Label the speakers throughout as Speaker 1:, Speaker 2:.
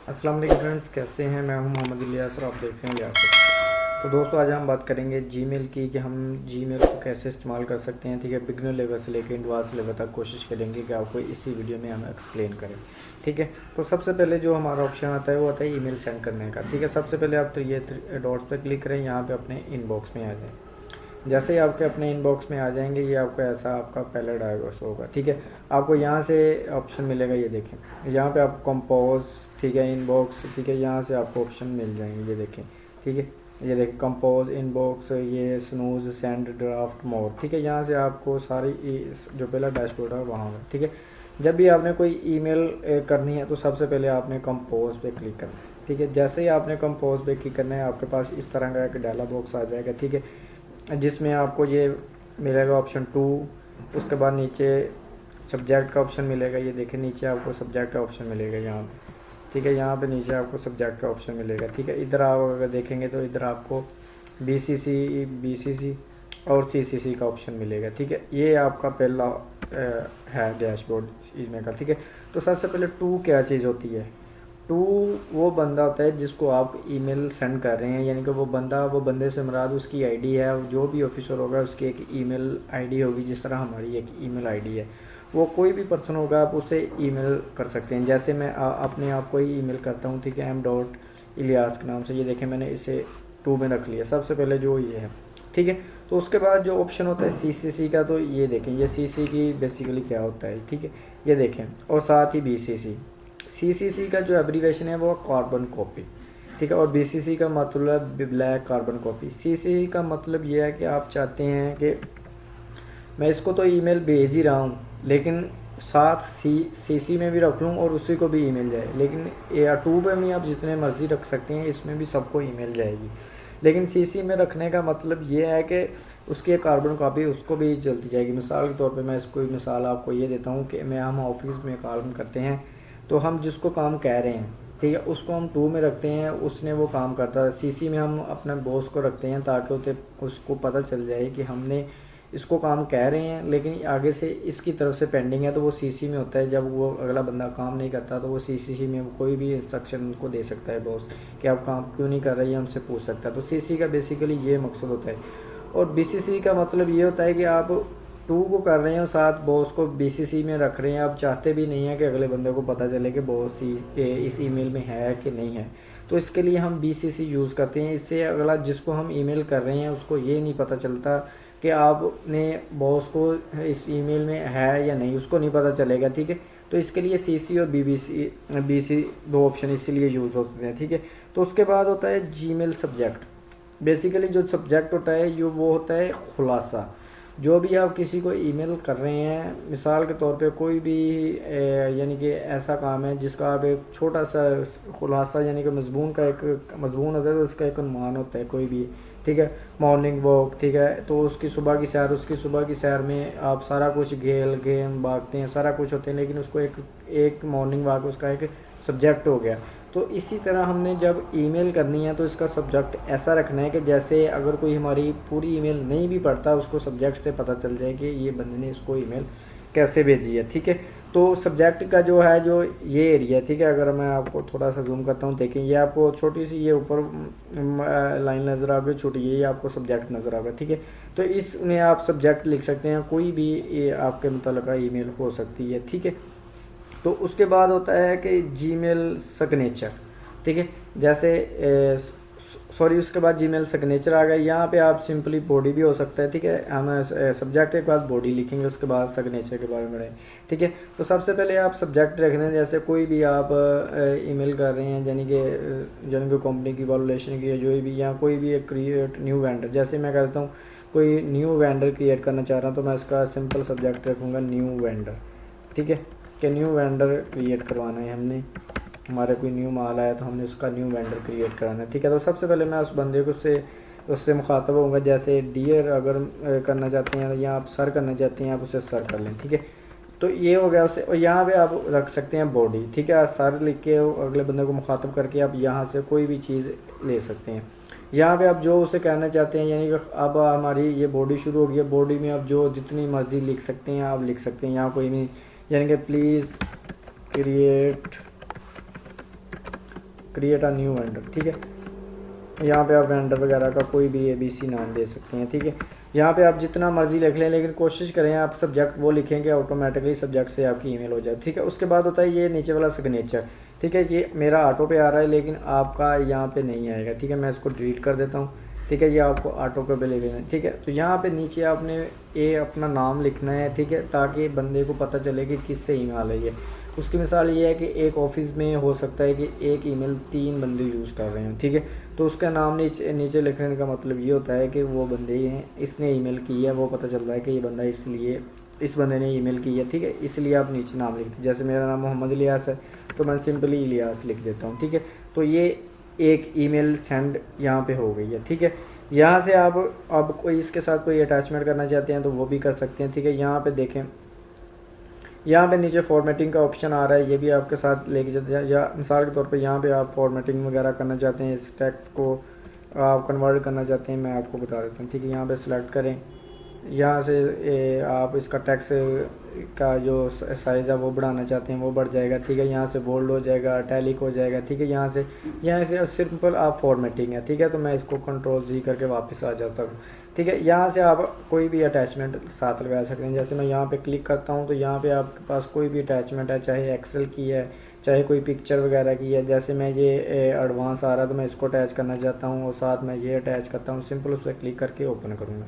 Speaker 1: अस्सलाम वालेकुम फ्रेंड्स, कैसे हैं। मैं हूं मोहम्मद इलियास और आप देख रहे हैं इलियास ऑफिशियल। तो दोस्तों, आज हम बात करेंगे जीमेल की कि हम जीमेल को कैसे इस्तेमाल कर सकते हैं। ठीक है, बिगनर लेवल से लेकर एडवांस लेवल तक कोशिश करेंगे कि आपको इसी वीडियो में हम एक्सप्लेन करें। ठीक है, तो सबसे पहले जो हमारा ऑप्शन आता है वो आता है ईमेल सेंड करने का। ठीक है, सबसे पहले आप तो ये डॉट्स पर क्लिक करें, यहाँ पर अपने इनबॉक्स में आ जाएँ। जैसे ही आपके अपने इनबॉक्स में आ जाएंगे, ये आपको ऐसा आपका पहला डायग्राम होगा। ठीक है, आपको यहाँ से ऑप्शन मिलेगा, ये देखें यहाँ पे आप कंपोज, ठीक है, इनबॉक्स, ठीक है, यहाँ से आपको ऑप्शन मिल जाएंगे, ये देखें। ठीक है, ये देखें कंपोज, इनबॉक्स, ये स्नूज, सेंड, ड्राफ्ट, मोर। ठीक है, यहाँ से आपको सारी जो पहला डैशबोर्ड है वहाँ होगा। ठीक है, जब भी आपने कोई ईमेल करनी है तो सबसे पहले आपने कंपोज पे क्लिक करना है। ठीक है, जैसे ही आपने कंपोज पे क्लिक करना है, आपके पास इस तरह का एक डायलॉग बॉक्स आ जाएगा। ठीक है, जिसमें आपको ये मिलेगा ऑप्शन 2। उसके बाद नीचे सब्जेक्ट का ऑप्शन मिलेगा, ये देखें नीचे आपको सब्जेक्ट का ऑप्शन मिलेगा यहाँ पे। ठीक है, यहाँ पे नीचे आपको सब्जेक्ट का ऑप्शन मिलेगा। ठीक है, इधर आप अगर देखेंगे तो इधर आपको बीसीसी और सीसीसी का ऑप्शन मिलेगा। ठीक है, ये आपका पहला है डैशबोर्ड इसमें का। ठीक है, तो सबसे पहले टू क्या चीज़ होती है। टू वो बंदा होता है जिसको आप ईमेल सेंड कर रहे हैं, यानी कि वो बंदे से मुराद उसकी आईडी है। जो भी ऑफिसर होगा उसकी एक ईमेल आईडी होगी, जिस तरह हमारी एक ईमेल आईडी है। वो कोई भी पर्सन होगा, आप उसे ईमेल कर सकते हैं। जैसे मैं अपने आप को ही ईमेल करता हूँ। ठीक है, m.ilyas के नाम से, ये देखें मैंने इसे 2 में रख लिया सबसे पहले जो ये है। ठीक है, तो उसके बाद जो ऑप्शन होता है सीसीसी का, तो ये देखें ये सीसी की बेसिकली क्या होता है। ठीक है, ये देखें, और साथ ही सीसीसी का जो एब्रीवेशन है वो कार्बन कॉपी। ठीक है, और बीसीसी का मतलब ब्लैक कार्बन कॉपी। सीसी का मतलब ये है कि आप चाहते हैं कि मैं इसको तो ईमेल भेज ही रहा हूँ, लेकिन साथ सीसी में भी रख लूँ और उसी को भी ईमेल जाए। लेकिन A2 पे भी आप जितने मर्जी रख सकते हैं, इसमें भी सबको ईमेल जाएगी। लेकिन सीसी में रखने का मतलब ये है कि उसकी एक कार्बन कॉपी उसको भी जल्दी जाएगी। मिसाल के तौर पे मैं इसको मिसाल आपको ये देता हूँ कि हम ऑफिस में काम करते हैं, तो हम जिसको काम कह रहे हैं, ठीक है, उसको हम 2 में रखते हैं, उसने वो काम करता है। सीसी में हम अपने बॉस को रखते हैं ताकि उसको पता चल जाए कि हमने इसको काम कह रहे हैं, लेकिन आगे से इसकी तरफ से पेंडिंग है, तो वो सीसी में होता है। जब वो अगला बंदा काम नहीं करता तो वो सीसी में कोई भी इंस्ट्रक्शन उनको दे सकता है बॉस कि आप काम क्यों नहीं कर रहे हैं, उनसे पूछ सकता है। तो सीसी का बेसिकली ये मकसद होता है। और बीसीसी का मतलब ये होता है कि आप 2 को कर रहे हैं और साथ बॉस को बीसीसी में रख रहे हैं। आप चाहते भी नहीं हैं कि अगले बंदे को पता चले कि बॉस इस ईमेल में है कि नहीं है, तो इसके लिए हम बीसीसी यूज़ करते हैं। इससे अगला जिसको हम ईमेल कर रहे हैं उसको ये नहीं पता चलता कि आपने बॉस को इस ईमेल में है या नहीं, उसको नहीं पता चलेगा। ठीक है, तो इसके लिए सीसी और बीसी 2 ऑप्शन इसीलिए यूज़ होते हैं। ठीक है, तो उसके बाद होता है जीमेल सब्जेक्ट। बेसिकली जो सब्जेक्ट होता है ये वो होता है खुलासा। जो भी आप किसी को ईमेल कर रहे हैं, मिसाल के तौर पे कोई भी यानी कि ऐसा काम है जिसका आप एक छोटा सा खुलासा, यानी कि मजमून का एक मजमून होता है, तो उसका एक अनुमान होता है कोई भी। ठीक है, मॉर्निंग वॉक, ठीक है, तो उसकी सुबह की सैर में आप सारा कुछ गेम भागते हैं, सारा कुछ होते हैं, लेकिन उसको एक मॉर्निंग वॉक उसका एक सब्जेक्ट हो गया। तो इसी तरह हमने जब ईमेल करनी है तो इसका सब्जेक्ट ऐसा रखना है कि जैसे अगर कोई हमारी पूरी ईमेल नहीं भी पढ़ता, उसको सब्जेक्ट से पता चल जाए कि ये बंदे ने इसको ईमेल कैसे भेजी है। ठीक है, तो सब्जेक्ट का जो है जो ये एरिया, ठीक है, अगर मैं आपको थोड़ा सा जूम करता हूँ, देखें ये आपको छोटी सी ये ऊपर लाइन नज़र आ गई छोटी, ये आपको सब्जेक्ट नज़र आ गया। ठीक है, तो इसमें आप सब्जेक्ट लिख सकते हैं, कोई भी ये आपके मुतल्लिक़ा ईमेल हो सकती है। ठीक है, तो उसके बाद होता है कि जीमेल सिग्नेचर। ठीक है, जैसे उसके बाद जीमेल सिग्नेचर आ गया। यहाँ पे आप सिंपली बॉडी भी हो सकता है। ठीक है, हम सब्जेक्ट के बाद बॉडी लिखेंगे, उसके बाद सिग्नेचर के बारे में बढ़ें। ठीक है, तो सबसे पहले आप सब्जेक्ट रख दें। जैसे कोई भी आप ईमेल कर रहे हैं, यानी कि कंपनी की वैल्यूएशन की, जो भी, या कोई भी एक क्रिएट न्यू वेंडर, जैसे मैं कहता हूँ कोई न्यू वेंडर क्रिएट करना चाह रहा हूँ, तो मैं इसका सिंपल सब्जेक्ट रखूँगा न्यू वेंडर। ठीक है, कि न्यू वेंडर क्रिएट करवाना है हमने, हमारे कोई न्यू माल आया तो हमने उसका न्यू वेंडर क्रिएट कराना है। ठीक है, तो सबसे पहले मैं उस बंदे को उससे मुखातब होऊंगा। जैसे डियर अगर करना चाहते हैं या आप सर करना चाहते हैं, आप उसे सर कर लें। ठीक है, तो ये हो गया उससे। और यहाँ पे आप रख सकते हैं बॉडी। ठीक है, सर लिख के अगले बंदे को मुखातब करके आप यहाँ से कोई भी चीज़ ले सकते हैं। यहाँ पे आप जो उसे कहना चाहते हैं, यानी कि अब हमारी ये बॉडी शुरू हो गई है। बॉडी में आप जो जितनी मर्जी लिख सकते हैं आप लिख सकते हैं। यहाँ कोई भी, यानी कि please create create a new vendor, ठीक है। यहाँ पे आप वेंडर वगैरह का कोई भी ABC नाम दे सकते हैं, ठीक है। यहाँ पे आप जितना मर्जी लिख लें, लेकिन कोशिश करें आप सब्जेक्ट वो लिखेंगे ऑटोमेटिकली सब्जेक्ट से आपकी ईमेल हो जाए, ठीक है। उसके बाद होता है ये नीचे वाला सिग्नेचर, ठीक है। ये मेरा ऑटो पे आ रहा है लेकिन आपका यहाँ पे नहीं आएगा, ठीक है। मैं इसको डिलीट कर देता हूँ, ठीक है। ये आपको ऑटो पे लेना है, ठीक है। तो यहाँ पे नीचे आपने अपना नाम लिखना है, ठीक है, ताकि बंदे को पता चले कि किससे ईमेल है ये। उसकी मिसाल ये है कि एक ऑफिस में हो सकता है कि एक ईमेल 3 बंदे यूज़ कर रहे हैं, ठीक है। तो उसका नाम नीचे लिखने का मतलब ये होता है कि वो बंदे हैं, इसने ईमेल की है, वो पता चल रहा है कि ये बंदा इसलिए इस बंदे ने ईमेल की है, ठीक है। इसलिए आप नीचे नाम लिखते, जैसे मेरा नाम मोहम्मद इलियास है तो मैं सिंपली इलियास लिख देता हूँ, ठीक है। तो ये एक ईमेल सेंड यहाँ पे हो गई है, ठीक है। यहाँ से आप अब कोई इसके साथ कोई अटैचमेंट करना चाहते हैं तो वो भी कर सकते हैं, ठीक है। यहाँ पे देखें, यहाँ पे नीचे फॉर्मेटिंग का ऑप्शन आ रहा है, ये भी आपके साथ लेके चलते हैं। या मिसाल के तौर पे यहाँ पे आप फॉर्मेटिंग वगैरह करना चाहते हैं, इस टेक्स्ट को आप कन्वर्ट करना चाहते हैं, मैं आपको बता देता हूँ, ठीक है। यहाँ पे सिलेक्ट करें, यहाँ से आप इसका टेक्स्ट का जो साइज़ है वो बढ़ाना चाहते हैं वो बढ़ जाएगा, ठीक है। यहाँ से बोल्ड हो जाएगा, इटैलिक हो जाएगा, ठीक है। यहाँ से सिंपल आप फॉर्मेटिंग है, ठीक है। तो मैं इसको कंट्रोल-Z करके वापस आ जाता हूँ, ठीक है। यहाँ से आप कोई भी अटैचमेंट साथ लगा सकते हैं। जैसे मैं यहाँ पे क्लिक करता हूँ तो यहाँ पे आपके पास कोई भी अटैचमेंट है, चाहे एक्सेल की है, चाहे कोई पिक्चर वगैरह की है। जैसे मैं ये एडवांस आ रहा है तो मैं इसको अटैच करना चाहता हूँ और साथ में ये अटैच करता हूँ, सिंपल उस पर क्लिक करके ओपन करूँगा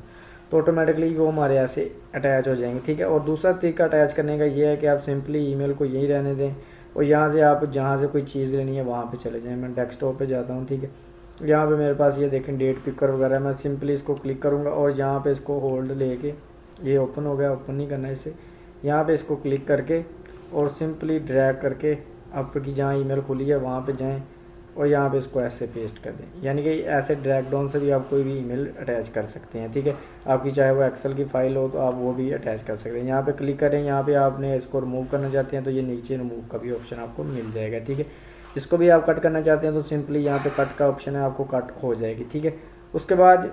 Speaker 1: तो ऑटोमेटिकली वो हमारे यहाँ से अटैच हो जाएंगे, ठीक है। और दूसरा तरीका अटैच करने का ये है कि आप सिंपली ईमेल को यहीं रहने दें और यहाँ से आप जहाँ से कोई चीज़ लेनी है वहाँ पे चले जाएं। मैं डेस्कटॉप पे जाता हूँ, ठीक है। यहाँ पे मेरे पास ये देखें डेट पिकर वगैरह, मैं सिंपली इसको क्लिक करूँगा और यहाँ पे इसको होल्ड लेके, ये ओपन हो गया, ओपन नहीं करना इसे। यहाँ पे इसको क्लिक करके और सिंपली ड्रैग करके आपकी जहाँ ईमेल खुली है वहाँ पे जाएं और यहाँ पे इसको ऐसे पेस्ट कर दें। यानी कि ऐसे ड्रैग डाउन से भी आप कोई भी ईमेल अटैच कर सकते हैं, ठीक है। आपकी चाहे वो एक्सेल की फ़ाइल हो तो आप वो भी अटैच कर सकते हैं। यहाँ पे क्लिक करें, यहाँ पे आपने इसको रिमूव करना चाहते हैं तो ये नीचे रिमूव का भी ऑप्शन आपको मिल जाएगा, ठीक है। इसको भी आप कट करना चाहते हैं तो सिंपली यहाँ पे कट का ऑप्शन है, आपको कट हो जाएगी, ठीक है। उसके बाद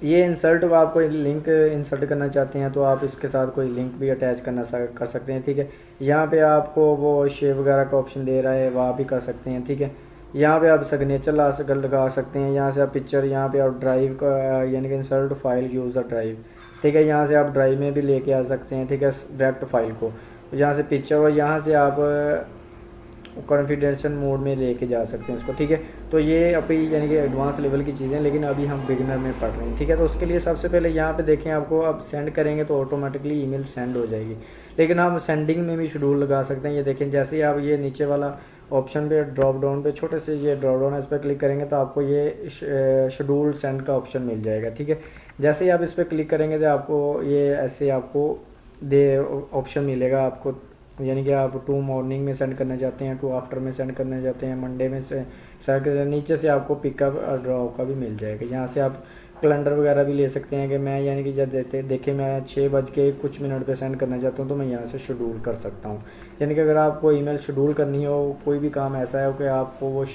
Speaker 1: ये इंसर्ट को आप कोई लिंक इंसर्ट करना चाहते हैं तो आप इसके साथ कोई लिंक भी अटैच कर सकते हैं, ठीक है। यहाँ पे आपको वो शेप वगैरह का ऑप्शन दे रहा है, वहाँ भी कर सकते हैं, ठीक है। यहाँ पे आप सिग्नेचर लगा सकते हैं। यहाँ से आप पिक्चर, यहाँ पे आप ड्राइव का यानी कि इंसर्ट फाइल यूज़र ड्राइव, ठीक है। यहाँ से आप ड्राइव में भी लेके आ सकते हैं, ठीक है, डायरेक्ट फाइल को। यहाँ से पिक्चर और यहाँ से आप कॉन्फिडेंशियल मोड में लेके जा सकते हैं इसको, ठीक है। तो ये अभी यानी कि एडवांस लेवल की चीज़ें, लेकिन अभी हम बिगिनर में पढ़ रहे हैं, ठीक है। तो उसके लिए सबसे पहले यहाँ पे देखें, आपको अब सेंड करेंगे तो ऑटोमेटिकली ईमेल सेंड हो जाएगी, लेकिन हम सेंडिंग में भी शेड्यूल लगा सकते हैं। ये देखें, जैसे ही आप ये नीचे वाला ऑप्शन पे ड्रॉप डाउन पे छोटे से ये ड्रॉप डाउन है, इस पर क्लिक करेंगे तो आपको ये शेड्यूल सेंड का ऑप्शन मिल जाएगा, ठीक है। जैसे ही आप इस पर क्लिक करेंगे तो आपको ये ऐसे आपको ऑप्शन मिलेगा आपको, यानी कि आप 2 मॉर्निंग में सेंड करना चाहते हैं, 2 आफ्टर में सेंड करना चाहते हैं, मंडे में सेंड कर, नीचे से आपको पिकअप और ड्रॉप का भी मिल जाएगा। यहाँ से आप कैलेंडर वगैरह भी ले सकते हैं कि मैं यानी कि जब देखें मैं 6:00 पे सेंड करना चाहता हूँ तो मैं यहाँ से शेड्यूल कर सकता हूँ। यानी कि अगर आपको ईमेल शेड्यूल करनी हो, कोई भी काम ऐसा है कि आपको वो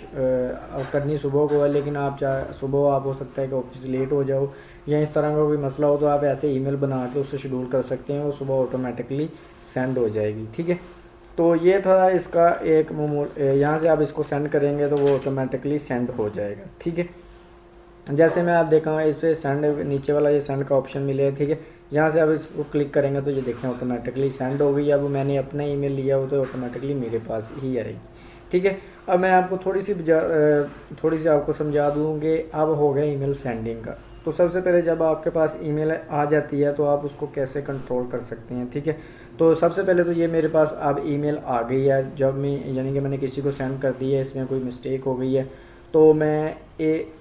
Speaker 1: करनी सुबह को है, लेकिन आप सुबह आप हो सकता है कि ऑफिस लेट हो जाओ या इस तरह का कोई मसला हो, तो आप ऐसे ईमेल बना के उससे शेड्यूल कर सकते हैं, वो सुबह ऑटोमेटिकली सेंड हो जाएगी, ठीक है। तो ये था इसका एक यहाँ से आप इसको सेंड करेंगे तो वो ऑटोमेटिकली सेंड हो जाएगा, ठीक है। जैसे मैं आप देखा इस पर सेंड, नीचे वाला ये सेंड का ऑप्शन मिले, ठीक है। यहाँ से आप इसको क्लिक करेंगे तो ये देखें ऑटोमेटिकली सेंड हो गई। अब मैंने अपना ईमेल लिया हो तो ऑटोमेटिकली मेरे पास ही आएगी, ठीक है। अब मैं आपको थोड़ी सी आपको समझा दूँ कि अब हो गया ईमेल सेंडिंग का। तो सबसे पहले जब आपके पास ईमेल आ जाती है तो आप उसको कैसे कंट्रोल कर सकते हैं, ठीक है। तो सबसे पहले तो ये मेरे पास अब ईमेल आ गई है, जब मैं यानी कि मैंने किसी को सेंड कर दी है, इसमें कोई मिस्टेक हो गई है तो मैं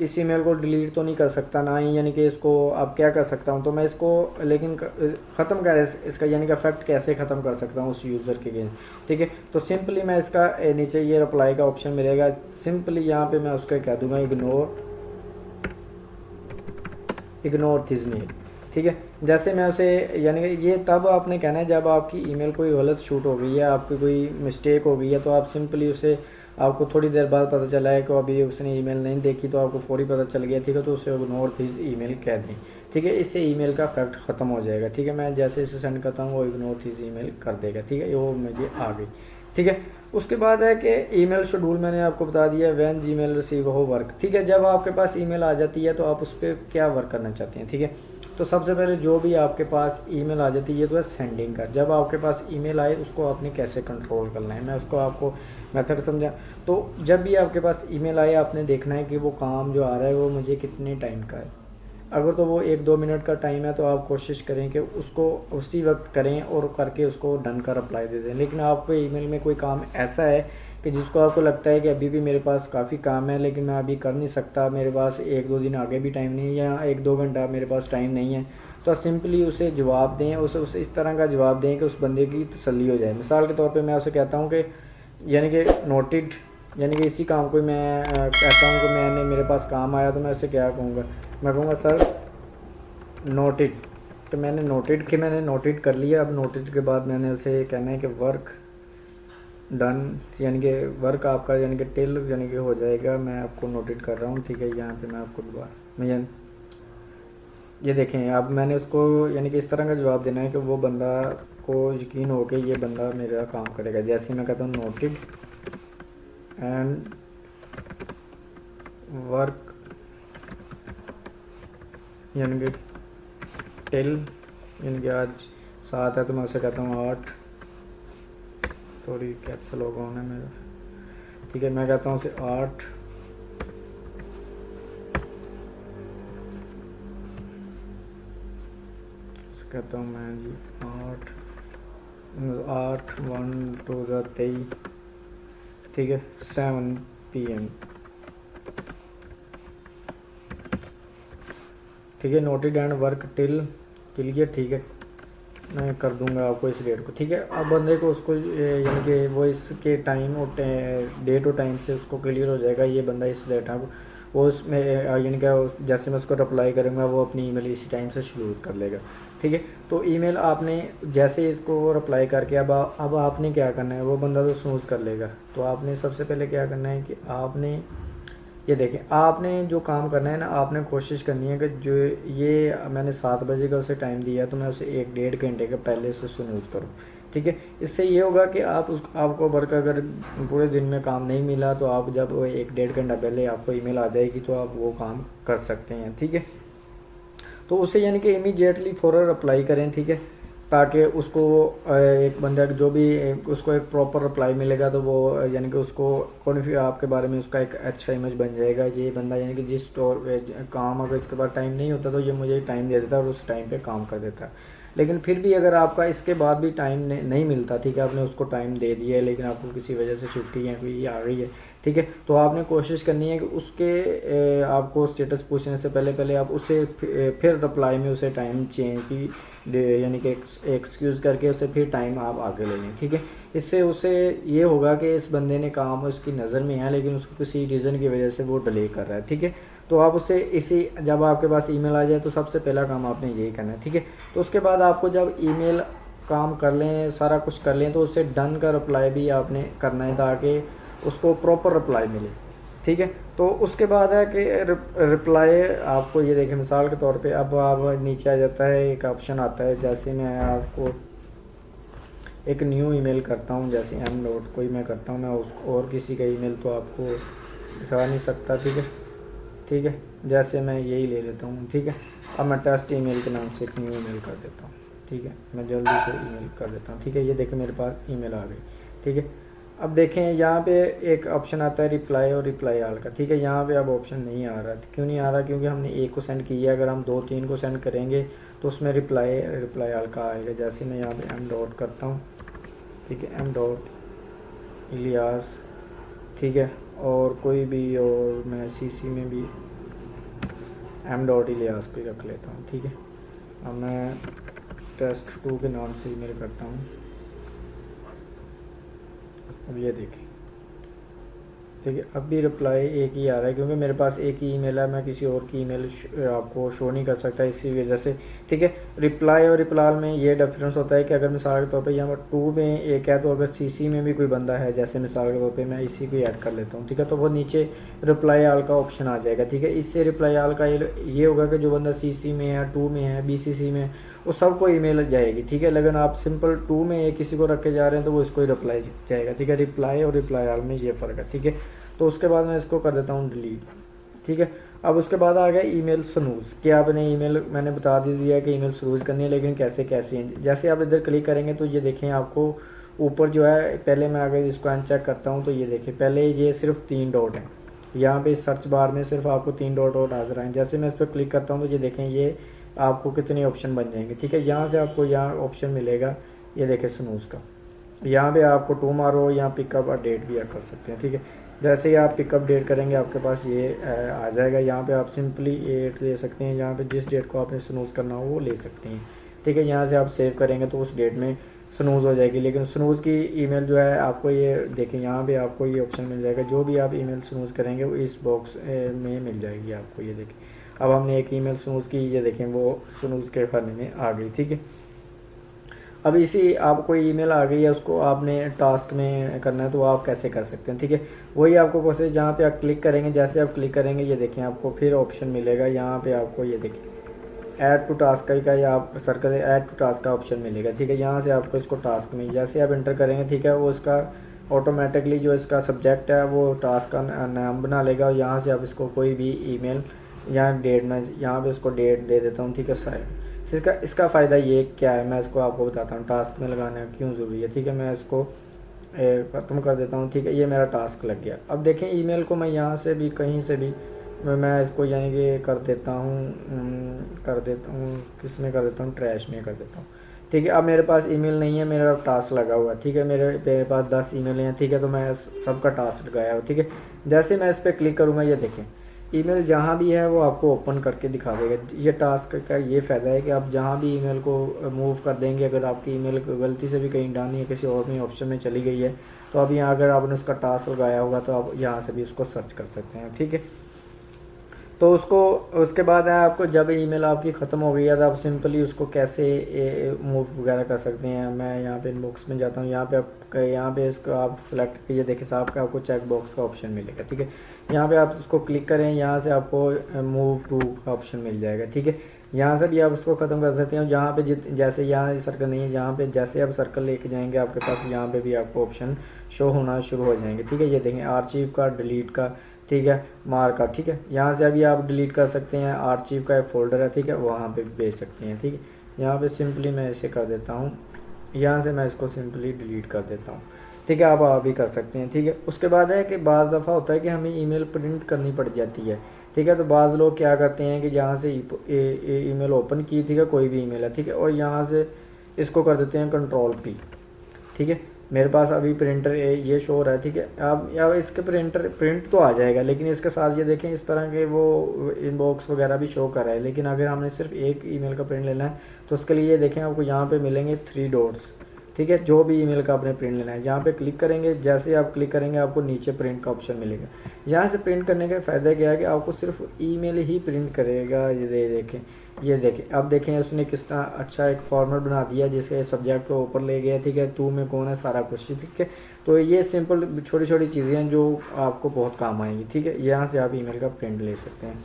Speaker 1: इस ईमेल को डिलीट तो नहीं कर सकता ना ही, यानी कि इसको अब क्या कर सकता हूँ तो मैं इसको लेकिन ख़त्म कैसे, इसका यानी कि इफेक्ट कैसे ख़त्म कर सकता हूँ उस यूज़र के अगेंस्ट, ठीक है। तो सिंपली मैं इसका नीचे ये रिप्लाई का ऑप्शन मिलेगा, सिंपली यहाँ पे मैं उसका कह दूँगा इग्नोर दिस मेल, ठीक है। जैसे मैं उसे यानी कि ये तब आपने कहना है जब आपकी ईमेल कोई गलत शूट हो गई है, आपकी कोई मिस्टेक हो गई है, तो आप सिंपली उसे, आपको थोड़ी देर बाद पता चला है कि अभी उसने ईमेल नहीं देखी तो आपको फौरी पता चल गया, ठीक है। तो उसे इग्नोर दिस ईमेल कह दें, ठीक है। इससे ईमेल का इफेक्ट ख़त्म हो जाएगा, ठीक है। मैं जैसे इसे सेंड करता हूँ वो इग्नोर दिस ईमेल कर देगा, ठीक है। वो मुझे आ गई, ठीक है। उसके बाद है कि ईमेल शेड्यूल मैंने आपको बता दिया, व्हेन जीमेल रिसीव हो वर्क, ठीक है। जब आपके पास ईमेल आ जाती है तो आप उस पर क्या वर्क करना चाहते हैं, ठीक है। तो सबसे पहले जो भी आपके पास ईमेल आ जाती है तो है सेंडिंग का। जब आपके पास ईमेल आए उसको आपने कैसे कंट्रोल करना है, मैं उसको आपको मेथड समझा। तो जब भी आपके पास ईमेल आए आपने देखना है कि वो काम जो आ रहा है वो मुझे कितने टाइम का है। अगर तो वो 1-2 मिनट का टाइम है तो आप कोशिश करें कि उसको उसी वक्त करें और करके उसको डन का रिप्लाई दे दें। लेकिन आपको ईमेल में कोई काम ऐसा है कि जिसको आपको लगता है कि अभी भी मेरे पास काफ़ी काम है लेकिन मैं अभी कर नहीं सकता, मेरे पास 1-2 दिन आगे भी टाइम नहीं है या 1-2 घंटा मेरे पास टाइम नहीं है, तो सिंपली उसे जवाब दें, उसे इस तरह का जवाब दें कि उस बंदे की तसल्ली हो जाए। मिसाल के तौर पे मैं उसे कहता हूँ कि यानी कि नोटेड, यानी कि इसी काम को मैं कहता हूँ कि मैंने मेरे पास काम आया, तो मैं उसे क्या कहूँगा, मैं कहूँगा सर नोटेड। तो मैंने नोटेड कर लिया। अब नोटेड के बाद मैंने उसे कहना है कि वर्क डन, यानी कि वर्क आपका यानी कि टिल यानी कि हो जाएगा, मैं आपको नोटेड कर रहा हूँ, ठीक है। यहाँ पे मैं आपको दोबारा मैं ये देखें, अब मैंने उसको यानी कि इस तरह का जवाब देना है कि वो बंदा को यकीन हो कि ये बंदा मेरा काम करेगा। जैसे मैं कहता हूँ नोटेड एंड वर्क यानी कि टिल, यानी कि आज 7 है तो मैं उसे कहता हूँ 8, सॉरी कैप्सल होगा होना मेरा, ठीक है। मैं कहता हूँ उसे 8 कहता हूँ मैं जी 8/1/2023, ठीक है, 7 PM, ठीक है। Noted and work till clear, ठीक है। मैं कर दूंगा आपको इस डेट को, ठीक है। अब बंदे को उसको यानी कि वो इसके टाइम और डेट और टाइम से उसको क्लियर हो जाएगा ये बंदा इस डेटा को वो उसमें यानी कि जैसे मैं उसको रिप्लाई करूँगा वो अपनी ईमेल इसी टाइम से शुरू कर लेगा, ठीक है। तो ईमेल आपने जैसे इसको रिप्लाई करके अब आपने क्या करना है, वो बंदा तो स्नूज कर लेगा। तो आपने सबसे पहले क्या करना है कि आपने ये देखें, आपने जो काम करना है ना, आपने कोशिश करनी है कि जो ये मैंने 7 बजे का उसे टाइम दिया है तो मैं उसे 1-1.5 घंटे के पहले से स्नूज करूँ, ठीक है। इससे ये होगा कि आपको वर्क अगर पूरे दिन में काम नहीं मिला तो आप जब 1-1.5 घंटा पहले आपको ईमेल आ जाएगी तो आप वो काम कर सकते हैं, ठीक है। तो उसे यानी कि इमीडिएटली फ़ौरन अप्लाई करें, ठीक है, ताकि उसको एक बंदा जो भी उसको एक प्रॉपर रिप्लाई मिलेगा तो वो यानी कि उसको आपके बारे में उसका एक अच्छा इमेज बन जाएगा। ये बंदा यानी कि जिस काम अगर इसके बाद टाइम नहीं होता तो ये मुझे टाइम दे देता है और उस टाइम पे काम कर देता है। लेकिन फिर भी अगर आपका इसके बाद भी टाइम नहीं मिलता, ठीक है, आपने उसको टाइम दे दिया है लेकिन आपको किसी वजह से छुट्टी है कोई आ गई है, ठीक है, तो आपने कोशिश करनी है कि उसके आपको स्टेटस पूछने से पहले आप उसे फिर रिप्लाई में उसे टाइम चेंज की यानी कि एक्सक्यूज़ करके उसे फिर टाइम आप आगे ले लें, ठीक है। इससे उसे ये होगा कि इस बंदे ने काम उसकी नज़र में है लेकिन उसको किसी रीज़न की वजह से वो डिले कर रहा है, ठीक है। तो आप उसे इसी जब आपके पास ईमेल आ जाए तो सबसे पहला काम आपने यही करना है, ठीक है। तो उसके बाद आपको जब ईमेल काम कर लें, सारा कुछ कर लें, तो उससे डन का रिप्लाई भी आपने करना है ताकि उसको प्रॉपर रिप्लाई मिले, ठीक है। तो उसके बाद है कि रिप्लाई आपको ये देखें, मिसाल के तौर पे अब आप नीचे आ जाता है एक ऑप्शन आता है, जैसे मैं आपको एक न्यू ईमेल करता हूँ, जैसे एम डॉट कोई मैं करता हूँ, मैं उसको और किसी का ईमेल तो आपको दिखा नहीं सकता, ठीक है। जैसे मैं यही ले लेता हूँ, ठीक है। अब मैं टेस्ट ईमेल के नाम से एक न्यू ईमेल कर देता हूँ, ठीक है। मैं जल्दी से ईमेल कर देता हूँ, ठीक है। ये देखें मेरे पास ईमेल आ गई, ठीक है। अब देखें यहाँ पे एक ऑप्शन आता है रिप्लाई और रिप्लाई आल का, ठीक है। यहाँ पे अब ऑप्शन नहीं आ रहा, क्यों नहीं आ रहा, क्योंकि हमने एक को सेंड किया है। अगर हम 2-3 को सेंड करेंगे तो उसमें रिप्लाई आल का आएगा। जैसे मैं यहाँ पे एम डॉट करता हूँ, ठीक है, एम डॉट इलियास, ठीक है, और कोई भी, और मैं सीसी में भी एम डॉट इलियास को रख लेता हूँ, ठीक है। अब मैं टेस्ट 2 के नाम से ईमेल करता हूँ। अब ये देखें, ठीक है, अब भी रिप्लाई एक ही आ रहा है क्योंकि मेरे पास एक ही ईमेल है, मैं किसी और की ईमेल आपको शो नहीं कर सकता इसी वजह से, ठीक है। रिप्लाई और रिप्लाई में ये डिफरेंस होता है कि अगर मिसाल के तौर पे यहाँ पर 2 में एक है तो अगर सीसी में भी कोई बंदा है, जैसे मिसाल के तौर पे मैं इसी को ऐड कर लेता हूँ, ठीक है, तो वो नीचे रिप्लाई आल का ऑप्शन आ जाएगा, ठीक है। इससे रिप्लाई आल का ये होगा कि जो बंदा सीसी में है, 2 में है, बीसीसी में, वो सबको ईमेल जाएगी, ठीक है। लेकिन आप सिंपल टू में ये किसी को रख के जा रहे हैं तो वो इसको ही रिप्लाई जाएगा, ठीक है। रिप्लाई और रिप्लाई ऑल में ये फ़र्क है, ठीक है। तो उसके बाद मैं इसको कर देता हूँ डिलीट, ठीक है। अब उसके बाद आ गया ईमेल स्नूज़ कि आपने ईमेल मैंने बता दिया कि ईमेल स्नूज़ करनी है, लेकिन कैसे कैसे हैं। जैसे आप इधर क्लिक करेंगे तो ये देखें आपको ऊपर जो है, पहले मैं अगर इसको अनचेक करता हूँ तो ये देखें पहले ये सिर्फ 3 डॉट हैं, यहाँ पे सर्च बार में सिर्फ आपको 3 डॉट नजर आए। जैसे मैं इस पर क्लिक करता हूँ तो ये देखें ये आपको कितने ऑप्शन बन जाएंगे, ठीक है। यहाँ से आपको यहाँ ऑप्शन मिलेगा, ये देखें स्नूज़ का, यहाँ पे आपको टुमारो या पिकअप और डेट भी कर सकते हैं, ठीक है। जैसे ही आप पिकअप डेट करेंगे आपके पास ये आ जाएगा। यहाँ पे आप सिंपली डेट दे सकते हैं, यहाँ पे जिस डेट को आपने स्नूज़ करना हो वो ले सकते हैं, ठीक है। यहाँ से आप सेव करेंगे तो उस डेट में स्नूज़ हो जाएगी। लेकिन स्नूज़ की ईमेल जो है आपको ये देखें यहाँ पे आपको ये ऑप्शन मिल जाएगा, जो भी आप ईमेल स्नूज़ करेंगे वो इस बॉक्स में मिल जाएगी आपको, ये देखें। अब हमने एक ईमेल स्नूज़ की, ये देखें वो स्नूज़ के खाने में आ गई, ठीक है। अब इसी आपको ईमेल आ गई है, उसको आपने टास्क में करना है तो आप कैसे कर सकते हैं, ठीक है। वही आपको प्रोसेस, जहाँ पे आप क्लिक करेंगे, जैसे आप क्लिक करेंगे ये देखें आपको फिर ऑप्शन मिलेगा, यहाँ पे आपको ये देखें ऐड टू टास्क का या आप सर्कल ऐड टू टास्क का ऑप्शन मिलेगा, ठीक है। यहाँ से आपको इसको टास्क में जैसे आप इंटर करेंगे, ठीक है, वो इसका ऑटोमेटिकली जो इसका सब्जेक्ट है वो टास्क का नाम बना लेगा। और यहाँ से आप इसको कोई भी ईमेल या डेट में यहाँ पे इसको डेट दे देता हूँ, ठीक है। इसका फ़ायदा ये क्या है मैं इसको आपको बताता हूँ, टास्क में लगाना क्यों ज़रूरी है, ठीक है। मैं इसको ख़त्म कर देता हूँ, ठीक है। ये मेरा टास्क लग गया। अब देखें ईमेल को मैं यहाँ से भी कहीं से भी मैं इसको यानी कि कर देता हूँ किस में कर देता हूँ, ट्रैश में कर देता हूँ, ठीक है। अब मेरे पास ईमेल नहीं है, मेरा टास्क लगा हुआ है, ठीक है। मेरे पास 10 ईमेल हैं, ठीक है। तो मैं सबका टास्क लगाया हुआ, ठीक है। जैसे मैं इस पर क्लिक करूँगा ये देखें ईमेल जहाँ भी है वो आपको ओपन करके दिखा देगा। ये टास्क का ये फ़ायदा है कि आप जहाँ भी ईमेल को मूव कर देंगे, अगर आपकी ईमेल गलती से भी कहीं डालनी है किसी और में ऑप्शन में चली गई है तो अब यहाँ अगर आपने उसका टास्क लगाया होगा तो आप यहाँ से भी उसको सर्च कर सकते हैं, ठीक है। तो उसके बाद है आपको जब ईमेल आपकी ख़त्म हो गई है तो आप सिंपली उसको कैसे मूव वगैरह कर सकते हैं। मैं यहाँ पे इनबॉक्स में जाता हूँ, यहाँ पे इसको आप सेलेक्ट कीजिए, देखिए साहब का आपको चेक बॉक्स का ऑप्शन मिलेगा, ठीक है। यहाँ पे आप उसको क्लिक करें, यहाँ से आपको मूव टू का ऑप्शन मिल जाएगा, ठीक है। यहाँ से भी आप उसको ख़त्म कर सकते हैं। जहाँ पे जैसे यहाँ सर्कल नहीं है, जहाँ पे जैसे आप सर्कल लेके जाएंगे आपके पास यहाँ पे भी आपको ऑप्शन शो होना शुरू हो जाएंगे, ठीक है। ये देखें आर्चीव का, डिलीट का, ठीक है, मार का, ठीक है। यहाँ से अभी आप डिलीट कर सकते हैं। आर्चीव का एक फ़ोल्डर है, ठीक है, वहाँ पे भेज सकते हैं, ठीक है। यहाँ पे सिंपली मैं इसे कर देता हूँ, यहाँ से मैं इसको सिंपली डिलीट कर देता हूँ, ठीक है। आप भी कर सकते हैं, ठीक है। उसके बाद है कि बाज़ दफ़ा होता है कि हमें ईमेल प्रिंट करनी पड़ जाती है, ठीक है। तो बाज़ लोग क्या करते हैं कि यहाँ से ईमेल ओपन की, ठीक है, कोई भी ईमेल है, ठीक है, और यहाँ से इसको कर देते हैं कंट्रोल P, ठीक है। मेरे पास अभी प्रिंटर ये शो हो रहा है, ठीक है। अब इसके प्रिंट तो आ जाएगा, लेकिन इसके साथ ये देखें इस तरह के वो इनबॉक्स वगैरह भी शो कर रहा है। लेकिन अगर हमने सिर्फ एक ईमेल का प्रिंट लेना है तो उसके लिए ये देखें आपको यहाँ पे मिलेंगे 3 डॉट्स, ठीक है। जो भी ईमेल का आपने प्रिंट लेना है यहाँ पे क्लिक करेंगे, जैसे आप क्लिक करेंगे आपको नीचे प्रिंट का ऑप्शन मिलेगा। यहाँ से प्रिंट करने का फ़ायदा क्या है कि आपको सिर्फ ईमेल ही प्रिंट करेगा। ये देखें अब देखें उसने किस तरह अच्छा एक फॉर्मेट बना दिया जिसके सब्जेक्ट को ऊपर ले गया, ठीक है। टू में कौन है सारा कुछ, ठीक है। तो ये सिंपल छोटी छोटी चीज़ें हैं जो आपको बहुत काम आएंगी, ठीक है। यहाँ से आप ईमेल का प्रिंट ले सकते हैं,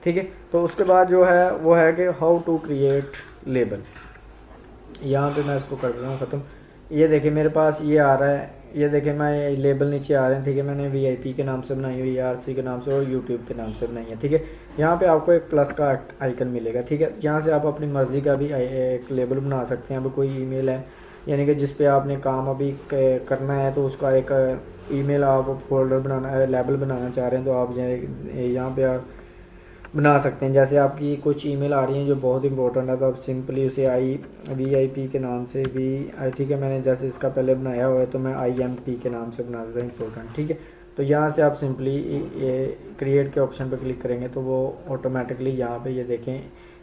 Speaker 1: ठीक है। तो उसके बाद जो है वो है कि हाउ टू क्रिएट लेबल। यहाँ पे मैं इसको कर देता हूँ ख़त्म। ये देखिए मेरे पास ये आ रहा है, ये देखिए मैं लेबल नीचे आ रहे हैं, ठीक है। मैंने VIP के नाम से बनाई हुई है, RC के नाम से और YouTube के नाम से बनाई है, ठीक है। यहाँ पे आपको एक प्लस का आइकन मिलेगा, ठीक है। यहाँ से आप अपनी मर्ज़ी का भी एक लेबल बना सकते हैं। अब कोई ईमेल है यानी कि जिस पे आपने काम अभी करना है तो उसका एक ईमेल आप फोल्डर बनाना है, लेबल बनाना चाह रहे हैं तो आप यहाँ पे आप बना सकते हैं। जैसे आपकी कुछ ईमेल आ रही हैं जो बहुत इंपॉर्टेंट है तो आप सिंपली उसे VIP के नाम से भी, ठीक है। मैंने जैसे इसका पहले बनाया हुआ है तो मैं IMP के नाम से बना देता हूँ इंपॉर्टेंट, ठीक है। तो यहाँ से आप सिंपली क्रिएट के ऑप्शन पर क्लिक करेंगे तो वो ऑटोमेटिकली यहाँ पे ये देखें,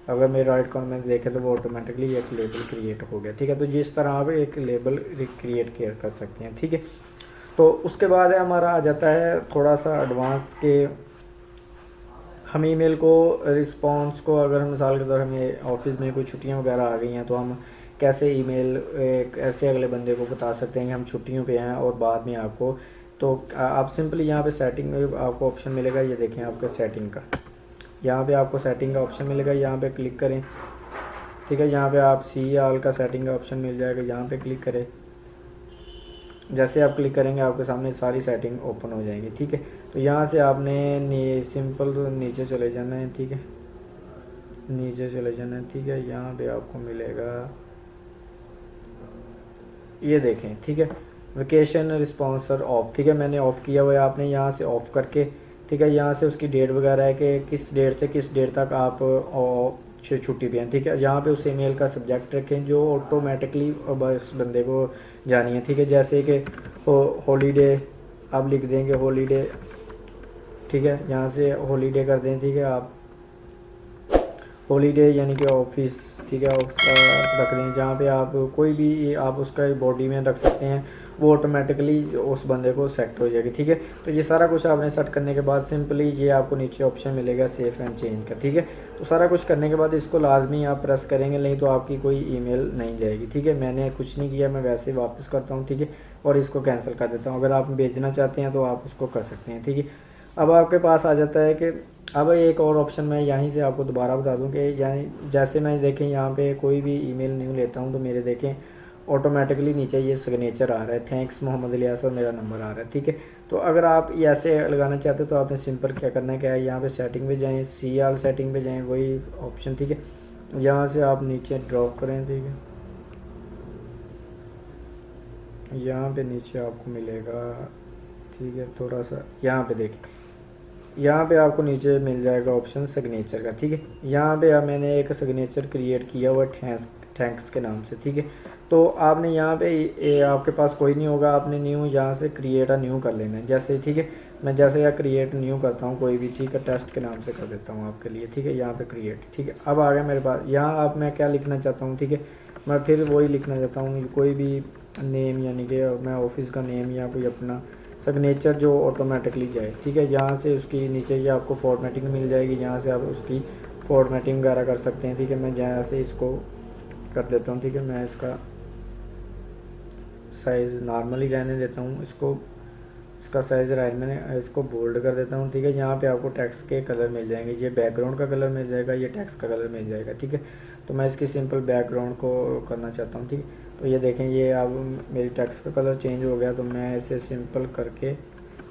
Speaker 1: अगर मेरे राइट कॉर्नर में देखें तो वो ऑटोमेटिकली एक लेबल क्रिएट हो गया, ठीक है। तो जिस तरह आप एक लेबल क्रिएट कर सकते हैं, ठीक है। तो उसके बाद है हमारा आ जाता है थोड़ा सा एडवांस के हम ईमेल को रिस्पॉन्स को, अगर मिसाल के तौर हमें ऑफिस में कोई छुट्टियां वगैरह आ गई हैं तो हम कैसे ईमेल ऐसे अगले बंदे को बता सकते हैं कि हम छुट्टियों पे हैं और बाद में आपको, तो आप सिंपली यहाँ पे सेटिंग में आपको ऑप्शन मिलेगा, ये देखें आपके सेटिंग का, यहाँ पे आपको सेटिंग का ऑप्शन मिलेगा, यहाँ पे क्लिक करें, ठीक है। यहाँ पे आप सी ऑल का सेटिंग का ऑप्शन मिल जाएगा, यहाँ पे क्लिक करें। जैसे आप क्लिक करेंगे आपके सामने सारी सेटिंग ओपन हो जाएंगी, ठीक है। तो यहाँ से आपने सिंपल नीचे चले जाना है, ठीक है, नीचे चले जाना है, ठीक है। यहाँ पे आपको मिलेगा, ये देखें, ठीक है, वेकेशन रिस्पॉन्सर ऑफ, ठीक है, मैंने ऑफ़ किया हुआ है। आपने यहाँ से ऑफ़ करके, ठीक है, यहाँ से उसकी डेट वगैरह है कि किस डेट से किस डेट तक आप छुट्टी पे हैं, ठीक है। यहाँ पे उस ईमेल का सब्जेक्ट रखें जो ऑटोमेटिकली उस बंदे को जानी है, ठीक है। जैसे कि हॉलीडे आप लिख देंगे, हॉलीडे, ठीक है, यहाँ से हॉलीडे कर दें, ठीक है। आप हॉलीडे यानी कि ऑफिस, ठीक है, उसका रख दें। जहाँ पे आप कोई भी आप उसका बॉडी में रख सकते हैं, वो ऑटोमेटिकली उस बंदे को सेट हो जाएगी, ठीक है। तो ये सारा कुछ आपने सेट करने के बाद सिंपली ये आपको नीचे ऑप्शन मिलेगा सेव एंड चेंज का, ठीक है। तो सारा कुछ करने के बाद इसको लाजमी आप प्रेस करेंगे, नहीं तो आपकी कोई ईमेल नहीं जाएगी, ठीक है। मैंने कुछ नहीं किया, मैं वैसे ही वापस करता हूँ, ठीक है, और इसको कैंसिल कर देता हूँ। अगर आप भेजना चाहते हैं तो आप उसको कर सकते हैं, ठीक है। अब आपके पास आ जाता है कि अब एक और ऑप्शन मैं यहीं से आपको दोबारा बता दूं कि यहाँ जैसे मैं देखें यहाँ पे कोई भी ईमेल न्यू लेता हूँ तो मेरे देखें ऑटोमेटिकली नीचे ये सिग्नेचर आ रहा है, थैंक्स मोहम्मद इलियास, और मेरा नंबर आ रहा है, ठीक है। तो अगर आप ऐसे लगाना चाहते हो तो आपने सिंपल क्या करना है, क्या है, यहाँ पे सेटिंग पे जाएँ, सी आल सेटिंग पे जाएँ, वही ऑप्शन, ठीक है। यहाँ से आप नीचे ड्रॉप करें, ठीक है, यहाँ पे नीचे आपको मिलेगा, ठीक है, थोड़ा सा यहाँ पे देखिए, यहाँ पे आपको नीचे मिल जाएगा ऑप्शन सिग्नेचर का, ठीक है। यहाँ पे अब मैंने एक सिग्नेचर क्रिएट किया हुआ थैंक्स के नाम से, ठीक है। तो आपने यहाँ पे आपके पास कोई नहीं होगा, आपने न्यू यहाँ से क्रिएट अ न्यू कर लेना है, जैसे, ठीक है। मैं जैसे यहाँ क्रिएट न्यू करता हूँ कोई भी, ठीक है, टेस्ट के नाम से कर देता हूँ आपके लिए, ठीक है। यहाँ पे क्रिएट, ठीक है। अब आ गया मेरे पास, यहाँ आप मैं क्या लिखना चाहता हूँ, ठीक है, मैं फिर वही लिखना चाहता हूँ कोई भी नेम, यानी कि मैं ऑफिस का नेम या कोई अपना सिग्नेचर जो ऑटोमेटिकली जाए, ठीक है। यहाँ से उसकी नीचे ये आपको फॉर्मेटिंग मिल जाएगी, यहाँ से आप उसकी फॉर्मेटिंग वगैरह कर सकते हैं, ठीक है। मैं यहाँ से इसको कर देता हूँ, ठीक है। मैं इसका साइज़ नॉर्मली रहने देता हूँ, इसका साइज़ मैंने इसको बोल्ड कर देता हूँ, ठीक है। यहाँ पे आपको टेक्स्ट के कलर मिल जाएंगे, ये बैकग्राउंड का कलर मिल जाएगा, ये टेक्स्ट का कलर मिल जाएगा, ठीक है। तो मैं इसकी सिंपल बैकग्राउंड को करना चाहता हूँ, ठीक है। तो ये देखें, ये अब मेरी टेक्स्ट का कलर चेंज हो गया, तो मैं इसे सिंपल करके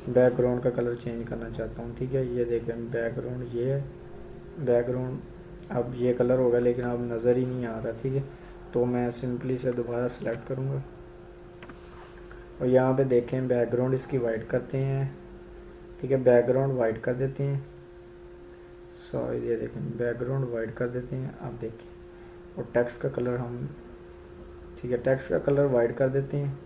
Speaker 1: बैकग्राउंड का कलर चेंज करना चाहता हूँ, ठीक है। ये देखें बैकग्राउंड, ये बैकग्राउंड अब ये कलर होगा, लेकिन अब नज़र ही नहीं आ रहा, ठीक है। तो मैं सिंपली इसे दोबारा सेलेक्ट करूँगा और यहाँ पे देखें बैकग्राउंड इसकी वाइट करते हैं, ठीक है, बैकग्राउंड वाइट कर देते हैं, सॉरी, ये देखें बैकग्राउंड वाइट कर देते हैं, आप देखिए, और टेक्स्ट का कलर हम, ठीक है, टेक्स्ट का कलर वाइट कर देते हैं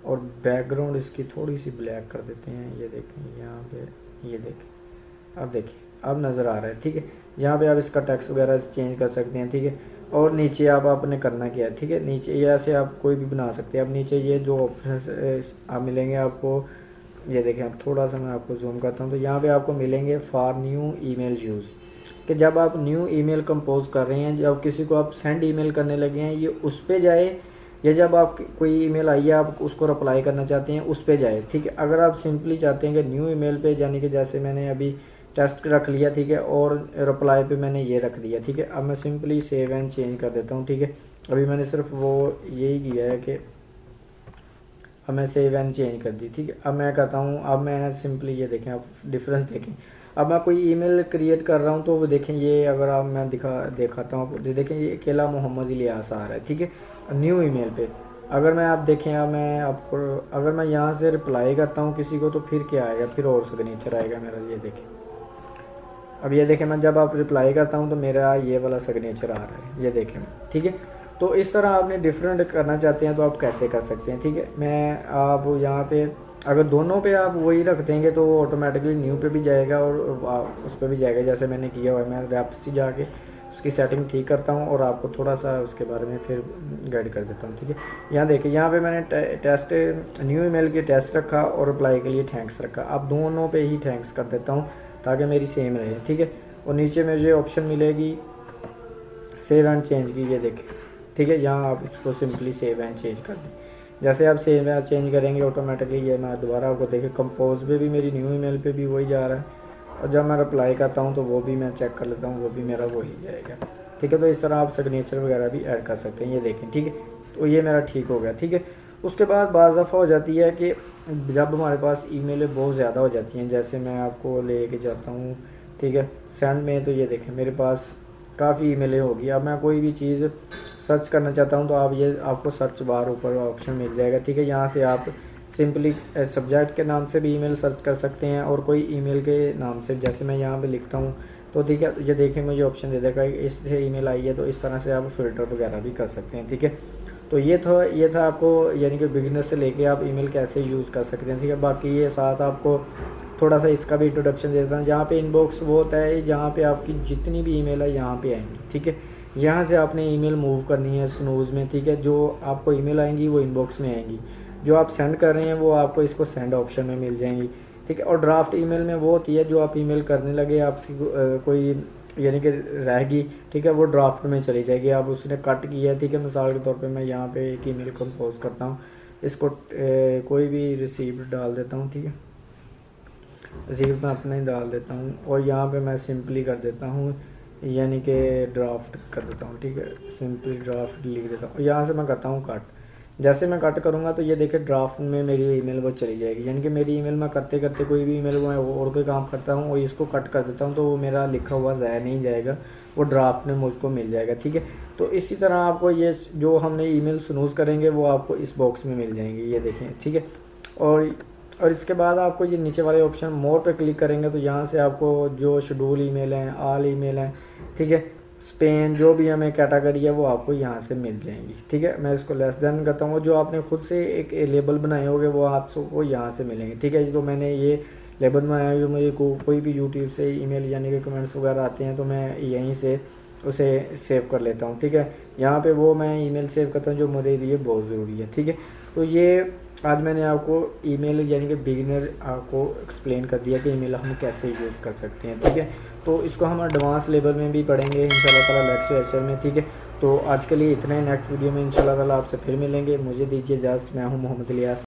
Speaker 1: और बैकग्राउंड इसकी थोड़ी सी ब्लैक कर देते हैं। ये देखें यहाँ पे, ये देखें, अब देखिए अब नज़र आ रहा है, ठीक है। यहाँ पे आप इसका टेक्स्ट वगैरह चेंज कर सकते हैं, ठीक है। और नीचे आप आपने करना क्या है, ठीक है, नीचे ये ऐसे आप कोई भी बना सकते हैं। अब नीचे ये जो ऑप्शन आप मिलेंगे आपको, ये देखें, अब थोड़ा सा मैं आपको जूम करता हूँ, तो यहाँ पे आपको मिलेंगे फॉर न्यू ईमेल यूज़, कि जब आप न्यू ईमेल कंपोज कर रहे हैं, जब किसी को आप सेंड ईमेल करने लगे हैं, ये उस पर जाए, या जब आप कोई ईमेल आई है आप उसको रिप्लाई करना चाहते हैं उस पर जाए, ठीक है। अगर आप सिंपली चाहते हैं कि न्यू ईमेल पे, यानी कि जैसे मैंने अभी टेस्ट रख लिया, ठीक है, और रिप्लाई पे मैंने ये रख दिया, ठीक है। अब मैं सिंपली सेव एंड चेंज कर देता हूँ, ठीक है। अभी मैंने सिर्फ वो यही किया है कि अब मैं सेव एंड चेंज कर दी, ठीक है। अब मैं करता हूँ, अब मैं सिंपली ये देखें, आप डिफरेंस देखें। अब मैं कोई ईमेल क्रिएट कर रहा हूँ तो वो देखें, ये अगर आप मैं दिखाता हूँ आपको, देखें ये अकेला मोहम्मद इलियास आ रहा है, ठीक है, न्यू ईमेल पे। अगर मैं आप देखें, अब मैं आपको अगर मैं यहाँ से रिप्लाई करता हूँ किसी को तो फिर क्या आएगा, फिर और सिग्नेचर आएगा मेरा, ये देखें। अब ये देखें, मैं जब आप रिप्लाई करता हूँ तो मेरा ये वाला सिग्नेचर आ रहा है, ये देखें, ठीक है। तो इस तरह आपने डिफरेंट करना चाहते हैं तो आप कैसे कर सकते हैं, ठीक है। मैं आप यहाँ पे अगर दोनों पे आप वही रख देंगे तो ऑटोमेटिकली न्यू पे भी जाएगा और उस पर भी जाएगा, जैसे मैंने किया हुआ है। मैं वापस ही जाके उसकी सेटिंग ठीक करता हूँ और आपको थोड़ा सा उसके बारे में फिर गाइड कर देता हूँ, ठीक है। यहाँ देखिए, यहाँ पे मैंने टेस्ट न्यू ईमेल के टेस्ट रखा और रिप्लाई के लिए थैंक्स रखा। अब दोनों पे ही थैंक्स कर देता हूँ ताकि मेरी सेम रहे, ठीक है। और नीचे मुझे ऑप्शन मिलेगी सेव एंड चेंज की, ये देखें, ठीक है। यहाँ आप इसको सिंपली सेव एंड चेंज कर दें। जैसे आप सेव एंड चेंज करेंगे ऑटोमेटिकली ये मैं दोबारा आपको देखें, कंपोज पे भी मेरी न्यू ईमेल पे भी वही जा रहा है, और जब मैं रिप्लाई करता हूँ तो वो भी मैं चेक कर लेता हूँ, वो भी मेरा वही जाएगा। ठीक है। तो इस तरह आप सिग्नेचर वगैरह भी ऐड कर सकते हैं, ये देखें, ठीक है। तो ये मेरा ठीक हो गया, ठीक है। उसके बाद बाज़ दफ़ा हो जाती है कि जब हमारे पास ईमेलें बहुत ज़्यादा हो जाती हैं, जैसे मैं आपको लेके जाता हूँ, ठीक है, सेंड में, तो ये देखें मेरे पास काफ़ी ईमेलें होगी। अब मैं कोई भी चीज़ सर्च करना चाहता हूँ तो आप ये आपको सर्च बार ऊपर ऑप्शन मिल जाएगा, ठीक है। यहाँ से आप सिंपली सब्जेक्ट के नाम से भी ईमेल सर्च कर सकते हैं और कोई ईमेल के नाम से, जैसे मैं यहाँ पे लिखता हूँ तो ठीक है, ये देखिए मुझे ऑप्शन दे देगा इससे ईमेल आई है, तो इस तरह से आप फ़िल्टर वगैरह भी कर सकते हैं, ठीक है। तो ये था आपको यानी कि बिगिनर से लेके आप ईमेल कैसे यूज़ कर सकते हैं, ठीक है। बाकी ये साथ आपको थोड़ा सा इसका भी इंट्रोडक्शन देता हूँ। यहाँ पे इनबॉक्स वो होता है जहाँ पे आपकी जितनी भी ईमेल है यहाँ पे आएंगी, ठीक है। यहाँ से आपने ईमेल मूव करनी है स्नूज़ में, ठीक है। जो आपको ईमेल आएंगी वो इनबॉक्स में आएंगी, जो आप सेंड कर रहे हैं वो आपको इसको सेंड ऑप्शन में मिल जाएंगी, ठीक है। और ड्राफ्ट ईमेल में वो होती है जो आप ईमेल करने लगे आपकी कोई यानी कि रहेगी, ठीक है, वो ड्राफ्ट में चली जाएगी, आप उसने कट किया है, ठीक है। मिसाल के तौर पे मैं यहाँ पे एक ईमेल कंपोज करता हूँ, इसको कोई भी रिसीप्ट डाल देता हूँ, ठीक है। रिसीप्ट मैं अपना ही डाल देता हूँ और यहाँ पे मैं सिंपली कर देता हूँ यानी कि ड्राफ्ट कर देता हूँ, ठीक है। सिंपली ड्राफ्ट लिख देता हूँ, यहाँ से मैं करता हूँ कट। जैसे मैं कट करूँगा तो ये देखिए ड्राफ्ट में मेरी ईमेल वो चली जाएगी, यानी कि मेरी ईमेल मैं करते करते कोई भी ईमेल मैं और कोई काम करता हूँ और इसको कट कर देता हूँ तो वो मेरा लिखा हुआ ज़ाया नहीं जाएगा, वो ड्राफ्ट में मुझको मिल जाएगा, ठीक है। तो इसी तरह आपको ये जो हमने ईमेल स्नूज़ करेंगे वो आपको इस बॉक्स में मिल जाएंगे, ये देखें, ठीक है। और इसके बाद आपको ये नीचे वाले ऑप्शन मोर पे क्लिक करेंगे तो यहाँ से आपको जो शेड्यूल ईमेल हैं, ऑल ईमेल हैं, ठीक है, स्पेन जो भी हमें कैटेगरी है वो आपको यहाँ से मिल जाएंगी, ठीक है। मैं इसको लेस देन करता हूँ, जो आपने खुद से एक लेबल बनाए होंगे वो आपको यहाँ से मिलेंगे, ठीक है। तो मैंने ये लेबल बनाया जो मुझे कोई भी यूट्यूब से ईमेल यानी कि कमेंट्स वगैरह आते हैं तो मैं यहीं से उसे सेव कर लेता हूँ, ठीक है। यहाँ पे वो मैं ईमेल सेव करता हूँ जो मेरे लिए बहुत ज़रूरी है, ठीक है। तो ये आज मैंने आपको ईमेल यानी कि बिगिनर आपको एक्सप्लेन कर दिया कि ईमेल हम कैसे यूज़ कर सकते हैं, ठीक है। तो इसको हम एडवांस लेवल में भी पढ़ेंगे इंशाल्लाह ताला नेक्स्ट लेक्चर में, ठीक है। तो आज के लिए इतना ही, नेक्स्ट वीडियो में इंशाल्लाह ताला आपसे फिर मिलेंगे। मुझे दीजिए इजाज़त, मैं हूँ मोहम्मद इलियास।